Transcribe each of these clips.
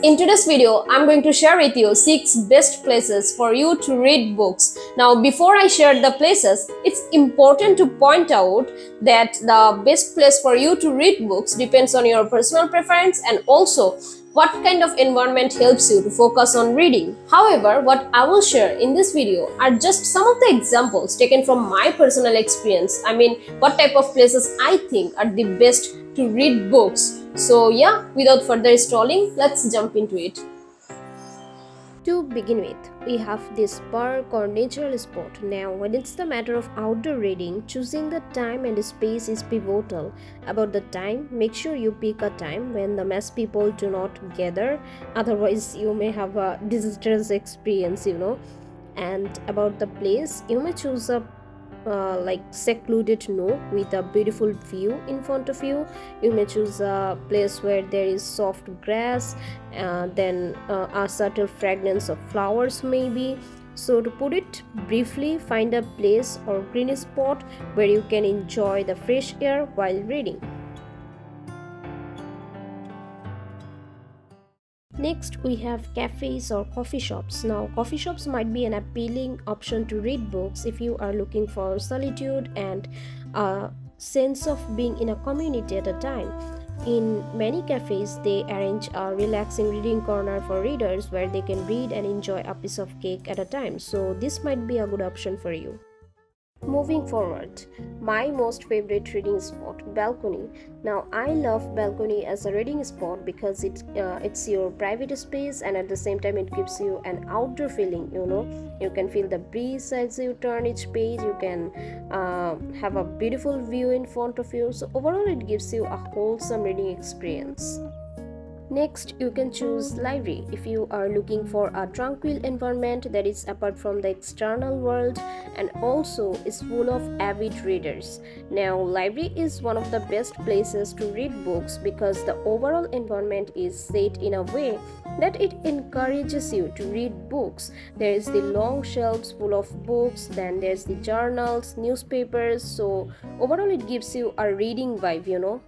In today's video, I'm going to share with you 6 best places for you to read books. Now, before I share the places, it's important to point out that the best place for you to read books depends on your personal preference and also what kind of environment helps you to focus on reading. However, what I will share in this video are just some of the examples taken from my personal experience. I mean, what type of places I think are the best to read books. So yeah, without further stalling, let's jump into it. To begin with, we have this park or natural spot. Now, when it's the matter of outdoor reading, choosing the time and space is pivotal. About the time, make sure you pick a time when the mass people do not gather, otherwise you may have a disastrous experience. And about the place, you may choose a like secluded nook with a beautiful view in front of you. You may choose a place where there is soft grass, then a subtle fragrance of flowers maybe. So to put it briefly, find a place or green spot where you can enjoy the fresh air while reading. Next, we have cafes or coffee shops. Now, coffee shops might be an appealing option to read books if you are looking for solitude and a sense of being in a community at a time. In many cafes, they arrange a relaxing reading corner for readers where they can read and enjoy a piece of cake at a time. So, this might be a good option for you. Moving forward, my most favorite reading spot, balcony. Now I love balcony as a reading spot because it's your private space and at the same time it gives you an outdoor feeling. You can feel the breeze as you turn each page. You can have a beautiful view in front of you. So overall it gives you a wholesome reading experience. Next, you can choose library if you are looking for a tranquil environment that is apart from the external world and also is full of avid readers. Now, library is one of the best places to read books because the overall environment is set in a way that it encourages you to read books. There is the long shelves full of books, then there's the journals, newspapers, so overall it gives you a reading vibe.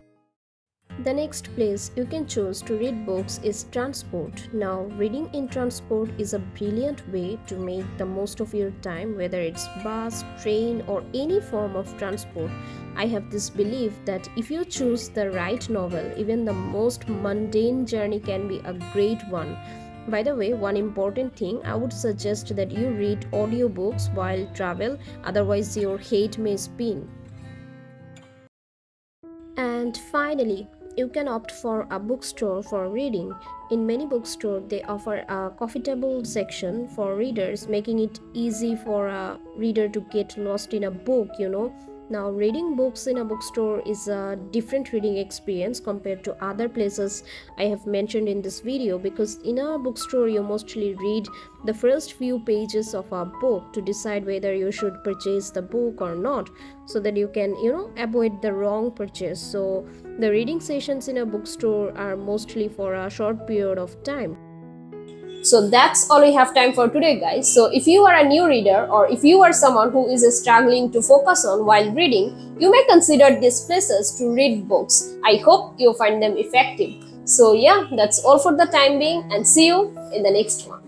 The next place you can choose to read books is transport. Now, reading in transport is a brilliant way to make the most of your time, whether it's bus, train, or any form of transport. I have this belief that if you choose the right novel, even the most mundane journey can be a great one. By the way, one important thing, I would suggest that you read audiobooks while travel, otherwise your head may spin. And finally, you can opt for a bookstore for reading. In many bookstores, they offer a coffee table section for readers, making it easy for a reader to get lost in a book. Now, reading books in a bookstore is a different reading experience compared to other places I have mentioned in this video because in a bookstore, you mostly read the first few pages of a book to decide whether you should purchase the book or not so that you can, avoid the wrong purchase. So, the reading sessions in a bookstore are mostly for a short period of time. So that's all we have time for today, guys. So if you are a new reader or if you are someone who is struggling to focus on while reading, you may consider these places to read books. I hope you find them effective. So yeah, that's all for the time being and see you in the next one.